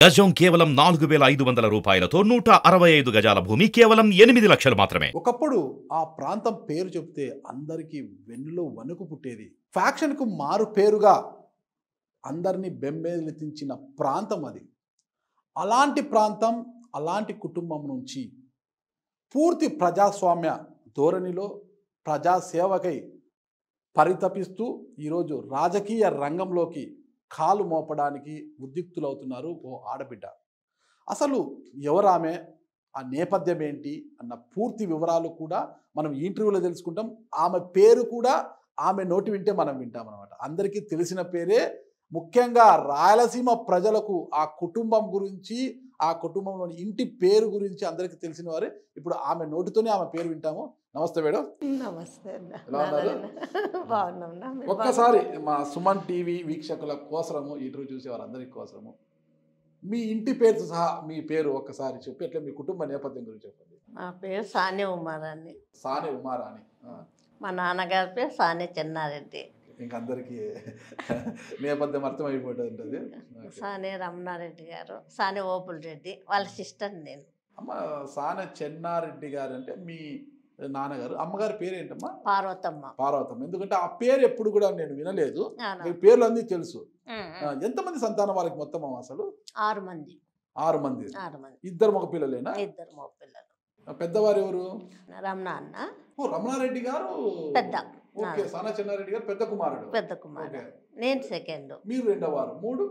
గజం కేవలం 4,500 రూపాయలతో 165 గజాల భూమి కేవలం 8 లక్షలు మాత్రమే. ఒకప్పుడు ఆ ప్రాంతం పేరు చెప్తే అందరికీ వెన్నులో వణుకు పుట్టేది. ఫ్యాక్షన్కు మారు పేరుగా అందరినీ బెంబేలెత్తించిన ప్రాంతం అది. అలాంటి ప్రాంతం, అలాంటి కుటుంబం నుంచి పూర్తి ప్రజాస్వామ్య ధోరణిలో ప్రజాసేవకై పరితపిస్తూ ఈరోజు రాజకీయ రంగంలోకి కాలు మోపడానికి ఉద్యుక్తులవుతున్నారు ఓ ఆడబిడ్డ. అసలు ఎవరామె, ఆ నేపథ్యం ఏంటి అన్న పూర్తి వివరాలు కూడా మనం ఈ ఇంటర్వ్యూలో తెలుసుకుంటాం. ఆమె పేరు కూడా ఆమె నోటి వింటే మనం వింటాం అన్నమాట. అందరికీ తెలిసిన పేరే. ముఖ్యంగా రాయలసీమ ప్రజలకు ఆ కుటుంబం గురించి, ఆ కుటుంబంలోని ఇంటి పేరు గురించి అందరికీ తెలిసిన వారే. ఇప్పుడు ఆమె నోటితోనే ఆమె పేరు వింటాము. నమస్తే మేడం. నమస్తే ఎలా ఉన్నారు? బాగున్నా. ఒక్కసారి మా సుమన్ టీవీ వీక్షకుల కోసము, ఇంటర్వ్యూ చూసే వారందరి కోసము మీ ఇంటి పేరు సహా మీ పేరు ఒక్కసారి చెప్పి అట్లా మీ కుటుంబ నేపథ్యం గురించి చెప్పండి. మా పేరు సానే ఉమారాణి. సానే ఉమారాణి. మా నాన్నగారి పేరు సానే చెన్నారెడ్డి. ఇంకందరికీ నేపథ్యం అర్థమైపోతుంది. సానే రమణారెడ్డి గారు, సానే ఓపుల్ రెడ్డి వాళ్ళ సిస్టర్ నేను. అమ్మ సానే చెన్నారెడ్డి గారు అంటే మీ నాన్నగారు. అమ్మగారి పేరు ఏంటమ్మా? పార్వతమ్మ. పార్వతమ్మ. ఎందుకంటే ఆ పేరు ఎప్పుడు కూడా నేను వినలేదు. మీ పేర్లు అన్నీ తెలుసు. ఎంతమంది సంతానం వాళ్ళకి మొత్తం అసలు? 6 మంది. 6 మంది. 6 మంది. ఇద్దరు మగ పిల్లలేనా? 2 మగ పిల్లలు. పెద్దవారు ఎవరు? రమణ అన్న. ఓ రమణారెడ్డి గారు పెద్ద. ఓకే. సానా చెన్నారెడ్డి గారు పెద్ద కుమారుడు. పెద్ద కుమారుడు. నేను సెకండ్. మీరు రెండవారు. 3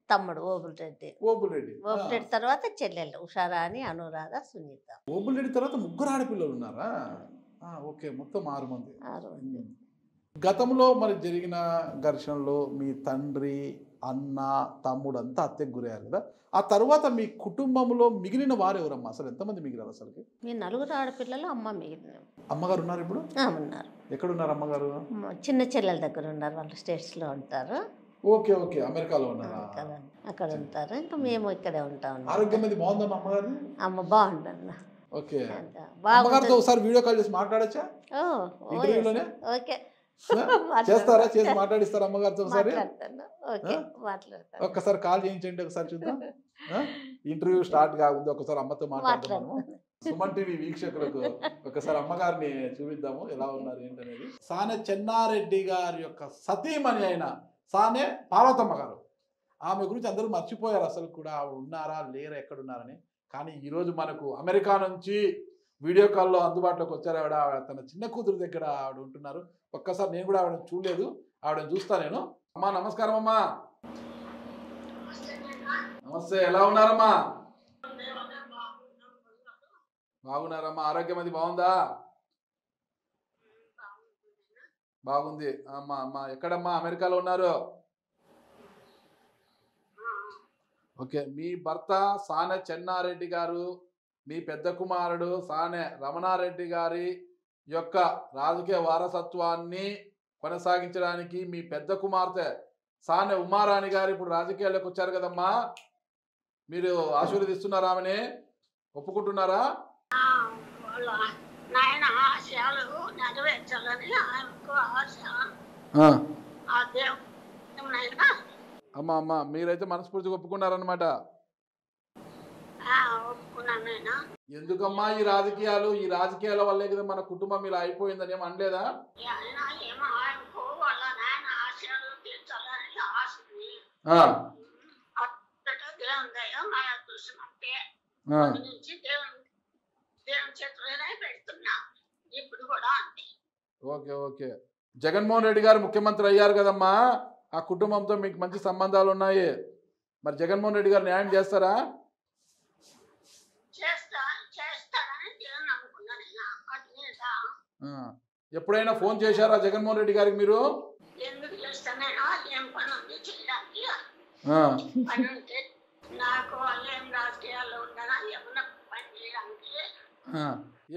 తమ్ముడు ఓపుల్ రెడ్డి. ఓబుల్ రెడ్డి. ఓపుల్ రెడ్డి తర్వాత చెల్లెళ్ళు ఉషారాణి, అనురాధ, సునీత. ఓబుల్ రెడ్డి తర్వాత 3 ఆడపిల్లలు ఉన్నారా? ఓకే. మొత్తం 6 మంది. 6 మంది. గతంలో మరి జరిగిన ఘర్షణలో మీ తండ్రి, అన్న, తమ్ముడు అంతా హత్యకు గురయ్యారు కదా. ఆ తర్వాత మీ కుటుంబంలో మిగిలిన వారు ఎవరమ్మా? అసలు ఎంతమంది మిగిలారు అసలుకి? మీ 4 ఆడపిల్లలు, అమ్మ మిగిలిన. అమ్మగారు ఉన్నారు ఇప్పుడు? ఉన్నారు. ఎక్కడున్నారు అమ్మగారు? చిన్న చెల్లెల దగ్గర ఉన్నారు. వాళ్ళు స్టేట్స్లో ఉంటారు. ఓకే. ఓకే. అమెరికాలో ఉన్నారా? అక్కడ ఉంటారు. ఇంకా మేము ఇక్కడే ఉంటాం. ఆరోగ్యం అది బాగుందమ్మా అమ్మగారు? అమ్మ బాగుంటుంది. ఓకే. అమ్మగారితో ఒకసారి వీడియో కాల్ చేసి మాట్లాడచ్చా? ఇంటర్వ్యూలోనే ఓకే. చేస్తారా? చేసి మాట్లాడిస్తారా అమ్మగారితో ఒకసారి? మాట్లాడతాను. ఒక్కసారి కాల్ చేయించండి, ఒకసారి చూద్దాం. ఇంటర్వ్యూ స్టార్ట్ కాకుంది ఒకసారి అమ్మతో మాట్లాడతాము. సుమన్ టీవీ వీక్షకులకు ఒకసారి అమ్మగారిని చూపిద్దాము ఎలా ఉన్నారు ఏంటనేది. సానే చెన్నారెడ్డి గారి యొక్క సతీమణి అయిన సానే పార్వతమ్మ గారు. ఆమె గురించి అందరూ మర్చిపోయారు అసలు కూడా. ఆవిడ ఉన్నారా లేరా ఎక్కడున్నారని. కానీ ఈరోజు మనకు అమెరికా నుంచి వీడియో కాల్లో అందుబాటులోకి వచ్చారు. ఆవిడ తన చిన్న కూతురు దగ్గర ఆవిడ ఉంటున్నారు. ఒక్కసారి నేను కూడా ఆవిడని చూడలేదు, ఆవిడని చూస్తా నేను. అమ్మా నమస్కారం అమ్మా. నమస్తే. ఎలా ఉన్నారమ్మా? బాగున్నారమ్మా. ఆరోగ్యం అది బాగుందా? బాగుంది. అమ్మా అమ్మా ఎక్కడమ్మా? అమెరికాలో ఉన్నారు. ఓకే. మీ భర్త సానే చెన్నారెడ్డి గారు, మీ పెద్ద కుమారుడు సానే రమణారెడ్డి గారి యొక్క రాజకీయ వారసత్వాన్ని కొనసాగించడానికి మీ పెద్ద కుమార్తె సానే ఉమారాణి గారు ఇప్పుడు రాజకీయాల్లోకి వచ్చారు కదమ్మా. మీరు ఆశీర్వదిస్తున్నారా? ఆమెని ఒప్పుకుంటున్నారా? అమ్మా అమ్మా మీరైతే మనస్ఫూర్తిగా ఒప్పుకున్నారనమాట. ఎందుకమ్మా ఈ రాజకీయాలు? ఈ రాజకీయాల వల్లే కదా మన కుటుంబం ఇలా అయిపోయిందని ఏం అనలేదా? ఓకే. ఓకే. జగన్మోహన్ రెడ్డి గారు ముఖ్యమంత్రి అయ్యారు కదమ్మా. ఆ కుటుంబంతో మీకు మంచి సంబంధాలు ఉన్నాయి. మరి జగన్మోహన్ రెడ్డి గారు న్యాయం చేస్తారా? ఎప్పుడైనా ఫోన్ చేశారా జగన్మోహన్ రెడ్డి గారికి మీరు?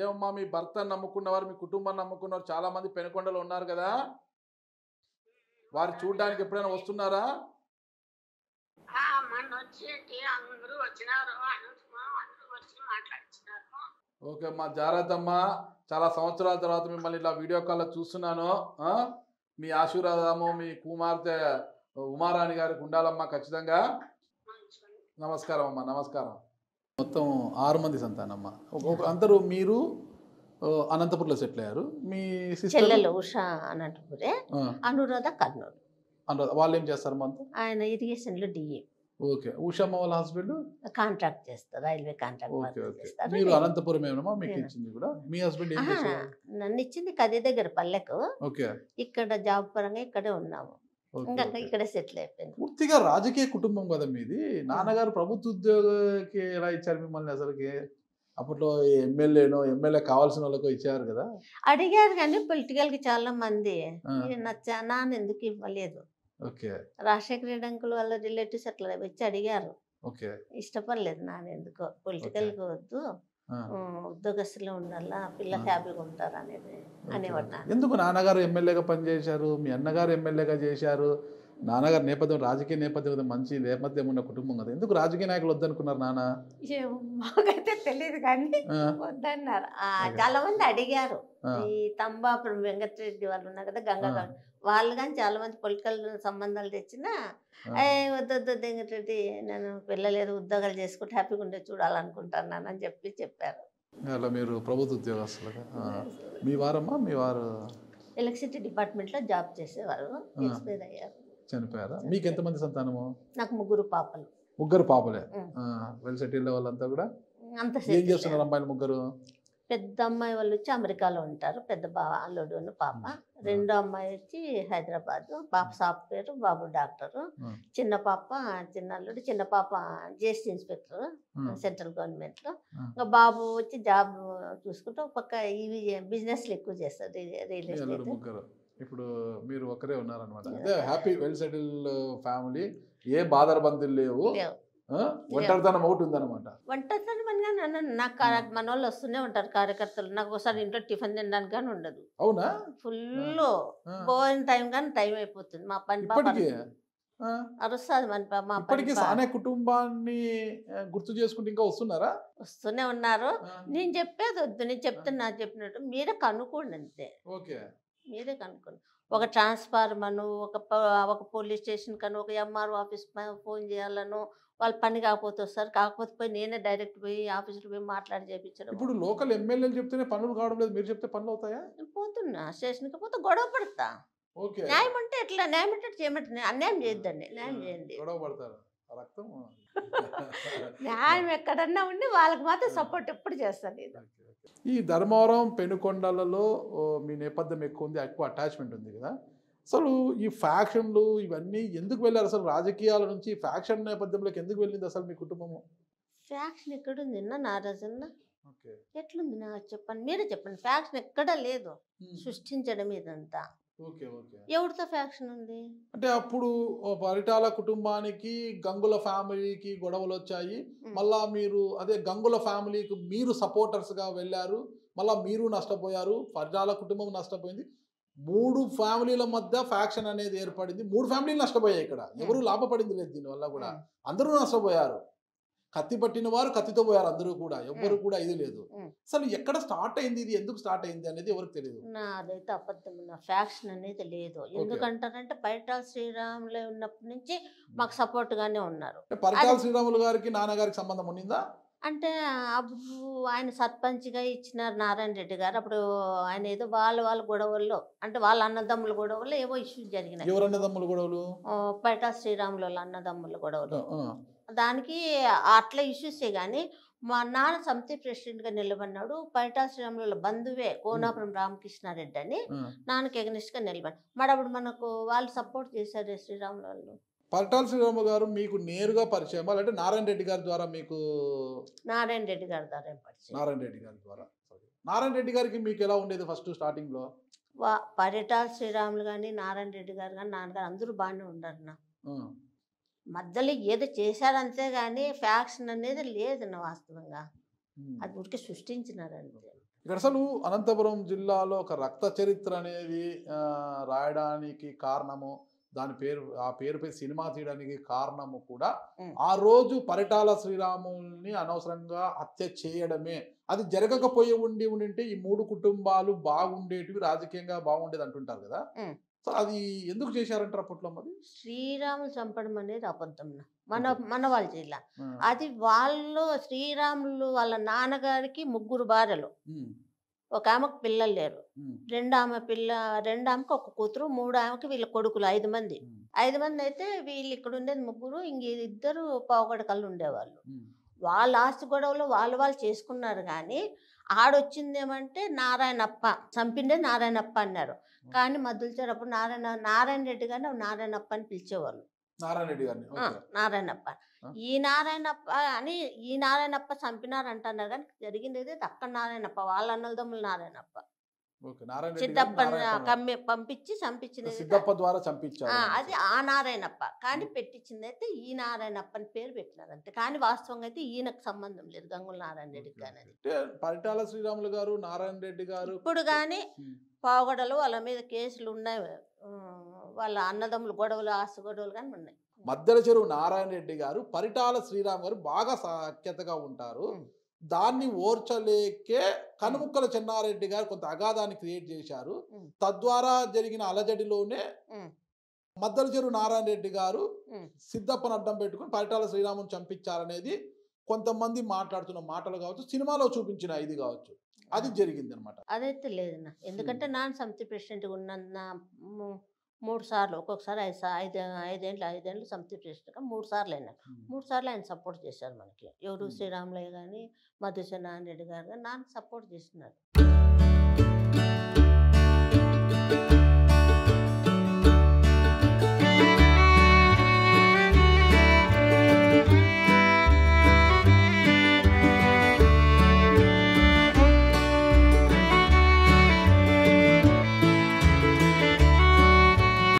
ఏమమ్మా మీ భర్తను నమ్ముకున్నవారు, మీ కుటుంబాన్ని నమ్ముకున్నవారు చాలా మంది పెనుకొండలో ఉన్నారు కదా. వారు చూడడానికి ఎప్పుడైనా వస్తున్నారా? ఓకే అమ్మా. జాగ్రత్త అమ్మా. చాలా సంవత్సరాల తర్వాత మిమ్మల్ని ఇలా వీడియో కాల్లో చూస్తున్నాను. మీ ఆశీర్వాదము మీ కుమార్తె ఉమారాణి గారికి ఉండాలమ్మా ఖచ్చితంగా. నమస్కారం అమ్మా, నమస్కారం. మొత్తం 6 మంది సంతానమ్మ. అందరూ మీరు అనంతపురంలో సెటిల్ అయ్యారు. మీ సిస్టర్ చెల్లెలు ఉషా అనంతపురే, అనురాధ కర్నూలు. వాళ్ళు ఏం చేస్తారు మొత్తం? ఆయన ఇరిగేషన్లో డిఏ. ఓకే. ఉషమ్మ వాళ్ళ హస్బెండ్ కాంట్రాక్ట్ చేస్తారు, railway contract okay work okay. చేస్తారు. మీరు అనంతపురం ఏమన్నా మీకు ఇచ్చింది కూడా? మీ హస్బెండ్ ఏం చేస్తారు? నన్ను ఇచ్చింది కది దగ్గర పల్లెకు. ఓకే ఇక్కడ జాబ్ పరంగా ఇక్కడే ఉన్నాము, ఓకే ఇంకా ఓకే. ఇక్కడే సెటిల్ అయిపోయింది. పూర్తిగా రాజకీయ కుటుంబం కదా మీది. నాన్నగారు ప్రభుత్వ ఉద్యోగకి ఎలా ఇచ్చారు మిమ్మల్ని అసలుకి? అప్పట్లో ఎమ్మెల్యే కావాల్సిన వాళ్ళకు ఇచ్చారు కదా. అడిగారు కానీ పొలిటికల్ కి చాలా మంది ఆ. నాన్న ఎందుకు ఇవ్వలేదు. ఓకే రాజశేఖర రెడ్డి అంకుల్ వాళ్ళ రిలేటివ్స్ అట్లా వచ్చి అడిగారు, ఓకే. ఇష్టపడలేదు నాన్న ఎందుకో పొలిటికల్ కి వద్దు, ఆ. ఉద్యోగస్తులు ఉండాలా, పిల్లలు ఆ. హ్యాపీగా ఉంటారు అనేది అనేవాడు నాన్న. ఎందుకు నాన్నగారు ఎమ్మెల్యేగా పనిచేశారు, మీ అన్నగారు ఎమ్మెల్యేగా చేశారు, నాన్నగారు నేపథ్యం రాజకీయ నేపథ్యం కదా, మంచి నేపథ్యం ఉన్న కుటుంబం కదా, ఎందుకు రాజకీయ నాయకులు వద్దనుకున్నారు నాన్న? ఏమో మాకైతే తెలియదు కానీ ఆ, వద్దన్నారు. ఓకే. చాలా మంది అడిగారు, ఆ, ఈ తంబాపురం వెంకటరెడ్డి వాళ్ళు ఉన్నారు కదా, గంగా ఆ. గారు, వాళ్ళు కానీ చాలా మంది పొలిటికల్ సంబంధాలు తెచ్చినా ఆ. వద్దు వెంకటరెడ్డి, నేను పిల్లలేదు, ఉద్యోగాలు చేసుకుంటే హ్యాపీగా ఉండే చూడాలనుకుంటున్నాను అని చెప్పారు. అలా మీరు ప్రభుత్వ ఉద్యోగస్తులుగా. మీ వారమ్మా, మీ వారు ఎలక్ట్రిసిటీ డిపార్ట్మెంట్లో జాబ్ చేసేవారు, ఎక్స్పైర్ అయ్యారు. చనిపోయారా? మీకు ఎంతమంది సంతానము? నాకు 3 పాపలు. 3 పాపలే. ఉం. వెల్ సెటిల్ వాళ్ళంతా కూడా అంత ఏం settled చేస్తున్నారు అయ్యారు. అమ్మాయిలు 3? పెద్ద అమ్మాయి వాళ్ళు వచ్చి అమెరికాలో ఉంటారు, పెద్ద అల్లుడు పాప. రెండో అమ్మాయి వచ్చి హైదరాబాద్, పాప సాఫ్ట్వేర్, బాబు డాక్టరు. చిన్న పాప, చిన్న అల్లుడు, చిన్న పాప జిఎస్టీ ఇన్స్పెక్టర్ సెంట్రల్ గవర్నమెంట్లో. ఇంకా బాబు వచ్చి జాబ్ చూసుకుంటూ ఒక పక్క ఇవి బిజినెస్లు ఎక్కువ చేస్తారు, రియల్ ఎస్టేట్. 3. ఇప్పుడు మీరు ఒక్కరే ఉన్నారనమాట. అదే హ్యాపీ వెల్ సెటిల్ ఫ్యామిలీ, ఏ బాధరబందులు లేవు, ఒంటరితనం ఒకటి ఉందన్నమాట. వంటతనం అని కానీ అన్నాను, నాకు మన వాళ్ళు వస్తూనే ఉంటారు కార్యకర్తలు. నాకు ఒకసారి ఇంట్లో టిఫిన్ తినడానికి కానీ ఉండదు, అవునా? ఫుల్ ఆ. పోయిన టైం కానీ టైం అయిపోతుంది. మా పని పాప ఇప్పటికీ అరుస్తుంది, మా పని ఇప్పటికీ పాప. సానే కుటుంబాన్ని గుర్తు చేసుకుంటూ ఇంకా వస్తున్నారా? వస్తూనే ఉన్నారు. నేను చెప్పేది వద్దు, నేను చెప్తున్నా చెప్పినట్టు మీరే కనుక్కోండి అంతే, ఓకే. మీరే కనుక్కోండి. ఒక ట్రాన్స్ఫార్మర్ను, ఒక పోలీస్ స్టేషన్ కను, ఒక ఎంఆర్ఓ ఆఫీస్ ఫోన్ చేయాలను, వాళ్ళు పని కాకపోతే వస్తారు, కాకపోతే పోయి నేనే డైరెక్ట్ పోయి ఆఫీసులో పోయి మాట్లాడి చేయించడం. ఇప్పుడు లోకల్ ఎమ్మెల్యేలు చెప్తేనే పనులు కావడం లేదు, మీరు చెప్తే పనులు అవుతాయా? నేను పోతున్నా స్టేషన్కి, పోతే గొడవ పడతా. ఓకే. న్యాయం అంటే ఎట్లా, న్యాయం అంటే చేయమంటే అన్యాయం చేయొద్దండి, న్యాయం చేయండి. గొడవ పడతారు, రక్తం. న్యాయం ఎక్కడన్నా ఉండి వాళ్ళకి మాత్రం సపోర్ట్ ఎప్పుడు చేస్తాను నేను. ఈ ధర్మవరం పెనుకొండలలో మీ నేపథ్యం ఎక్కువ ఉంది, ఎక్కువ అటాచ్మెంట్ ఉంది కదా. అసలు ఈ ఫ్యాక్షన్లు ఇవన్నీ ఎందుకు వెళ్ళారు? అసలు రాజకీయాల నుంచి ఫ్యాక్షన్ నేపథ్యంలోకి ఎందుకు వెళ్ళింది అసలు మీ కుటుంబము? ఫ్యాక్షన్ ఎక్కడుంది నారాజన్న? ఓకే. ఎట్లుంది నాకు చెప్పండి, మీరే చెప్పండి. ఫ్యాక్షన్ ఎక్కడా లేదు, సృష్టించడం ఇదంతా. Okay okay. ఎవరితో ఫ్యాక్షన్ ఉంది? అంటే అప్పుడు పరిటాల కుటుంబానికి గంగుల ఫ్యామిలీకి గొడవలు వచ్చాయి, మళ్ళా మీరు అదే గంగుల ఫ్యామిలీకి మీరు సపోర్టర్స్గా వెళ్ళారు, మళ్ళీ మీరు నష్టపోయారు, పరిటాల కుటుంబం నష్టపోయింది. 3 ఫ్యామిలీల మధ్య ఫ్యాక్షన్ అనేది ఏర్పడింది. 3 ఫ్యామిలీలు నష్టపోయాయి. ఇక్కడ ఎవరు లాభపడింది లేదు దీనివల్ల కూడా, అందరూ నష్టపోయారు. కత్తి పట్టిన వారు కత్తితో పోయారు, అందరూ కూడా, ఎవ్వరు కూడా ఇది లేదు. అసలు ఎక్కడ స్టార్ట్ అయింది, ఇది ఎందుకు స్టార్ట్ అయింది అనేది ఎవరికి తెలియదు. నాదైతే అబద్ధం, నా ఫ్యాక్షన్ అనేది లేదు. ఎందుకంటారంటే పరిటాల శ్రీరాములు ఉన్నప్పటి నుంచి మాకు సపోర్ట్ గానే ఉన్నారు. పరిటాల శ్రీరాములు గారికి నాన్నగారికి సంబంధం ఉన్నిందా? అంటే అప్పుడు ఆయన సర్పంచ్గా ఇచ్చినారు నారాయణ రెడ్డి గారు. అప్పుడు ఆయన ఏదో వాళ్ళ గొడవల్లో, అంటే వాళ్ళ అన్నదమ్ముల గొడవల్లో ఏవో ఇష్యూస్ జరిగినాయి. ఎవరు అన్నదమ్ముల గొడవలు? పరిటాల శ్రీరాములు వాళ్ళ అన్నదమ్ముల గొడవలు. దానికి అట్లా ఇష్యూసే కానీ మా నాన్న సమితి ప్రెసిడెంట్గా నిలబడినాడు. పరిటాల శ్రీరాముల బంధువే కోనాపురం రామకృష్ణారెడ్డి అని నాన్నకి ఎగనిస్ట్గా నిలబడి, మరి అప్పుడు మనకు వాళ్ళు సపోర్ట్ చేశారు శ్రీరాములు వాళ్ళు. పరిటాల శ్రీరాములు గారు మీకు నేరుగా పరిచయం అంటే నారాయణ రెడ్డి గారి ద్వారా? మీకు నారాయణ రెడ్డి గారి ద్వారా పరిచయం. నారాయణ రెడ్డి గారి ద్వారా. నారాయణ రెడ్డి గారికి మీకు ఎలా ఉండేది ఫస్ట్ స్టార్టింగ్ లో? పరిటాల శ్రీరాములు కానీ నారాయణ రెడ్డి గారు కానీ నాన్నగారు అందరూ బాగానే ఉన్నారు. నా మధ్యలో ఏదో చేశారంతే కానీ ఫ్యాక్షన్ అనేది లేదు నా వాస్తవంగా, అది ఊరికే సృష్టించినారంతే. ఇక్కడ అసలు అనంతపురం జిల్లాలో ఒక రక్త చరిత్ర అనేది రాయడానికి కారణము, ఆ పేరుపై సినిమా తీయడానికి కారణము కూడా ఆ రోజు పరిటాల శ్రీరాముల్ని అనవసరంగా హత్య చేయడమే. అది జరగకపోయి ఉంటే ఈ 3 కుటుంబాలు బాగుండేటివి, రాజకీయంగా బాగుండేది అంటుంటారు కదా. సో అది ఎందుకు చేశారంటారు అప్పట్లో మరి? శ్రీరాములు చంపడం అనేది అబద్ధం. మన వాళ్ళు జిల్లా ఆ. అది వాళ్ళు శ్రీరాములు వాళ్ళ నాన్నగారికి 3 భార్యలు, ఉమ్, ఒక ఆమెకు పిల్లలు లేరు, ఉమ్, రెండు ఆమెకు ఒక కూతురు, 3 ఆమెకి వీళ్ళ కొడుకులు 5 మంది. ఉమ్, 5 మంది అయితే వీళ్ళు ఇక్కడ ఉండేది 3, ఇంక 2 పావుగడకళ్ళు ఉండేవాళ్ళు. ఉమ్, వాళ్ళ ఆస్తి గొడవలు వాళ్ళు చేసుకున్నారు కానీ ఆడొచ్చిందేమంటే నారాయణప్ప చంపిండే నారాయణప్ప అన్నారు. కానీ మద్దులచారు అప్పుడు నారాయణ రెడ్డి గారిని నారాయణప్ప అని పిలిచేవాళ్ళు. నారాయణ రెడ్డి గారిని. ఆ, ఓకే. నారాయణప్ప ఆ. ఈ నారాయణప్ప చంపినారు అంటున్నారు కానీ జరిగింది అయితే అక్కడ నారాయణప్ప వాళ్ళ అన్నదమ్ములు నారాయణప్ప ఓకే. నారాయణ రెడ్డి గారిని సిద్ధప్ప నారాయణ పంపించి చంపించింది అయితే సిద్ధప్ప ద్వారా చంపించారు. అది ఆ నారాయణప్ప. కానీ పెట్టించింది అయితే ఈ నారాయణప్ప అని పేరు పెట్టినారు అంతే. కానీ వాస్తవంగా అయితే ఈయనకు సంబంధం లేదు గంగుల నారాయణ రెడ్డికి కానీ. అంటే పరిటాల శ్రీరాములు గారు, నారాయణ రెడ్డి గారు ఇప్పుడు కానీ ఉమ్, పావుగడలు వాళ్ళ మీద కేసులు ఉన్నాయి. వాళ్ళ అన్నదమ్ములు గొడవలు ఆస్తి గొడవలు కానీ ఉన్నాయి. మద్దెల చెరువు నారాయణ రెడ్డి గారు పరిటాల శ్రీరామ్ గారు బాగా సాఖ్యతగా ఉంటారు. ఉమ్. దాన్ని ఓర్చలేకే కనుముక్కల చెన్నారెడ్డి గారు కొంత అగాధాన్ని క్రియేట్ చేశారు. ఉమ్. తద్వారా జరిగిన అలజడిలోనే ఉమ్. మద్దెల చెరువు నారాయణ రెడ్డి గారు ఉమ్. సిద్ధప్పని అడ్డం పెట్టుకుని పరిటాల శ్రీరాముని చంపించారనేది కొంతమంది మాట్లాడుతున్న మాటలు కావచ్చు, సినిమాలో చూపించిన ఇది కావచ్చు. అది జరిగింది అనమాట. అదైతే లేదన్న. ఎందుకంటే నాన్న సమితి ప్రెసిడెంట్గా ఉన్న 3 సార్లు, ఒక్కొక్కసారి 5 ఏళ్ళు సమితి ప్రెసిడెంట్గా 3 సార్లు అయినా 3 సార్లు ఆయన సపోర్ట్ చేశారు మనకి. ఎవరు శ్రీరాములయ్య కానీ మధుసూదన్ రెడ్డి గారు కానీ నాన్న సపోర్ట్ చేస్తున్నారు.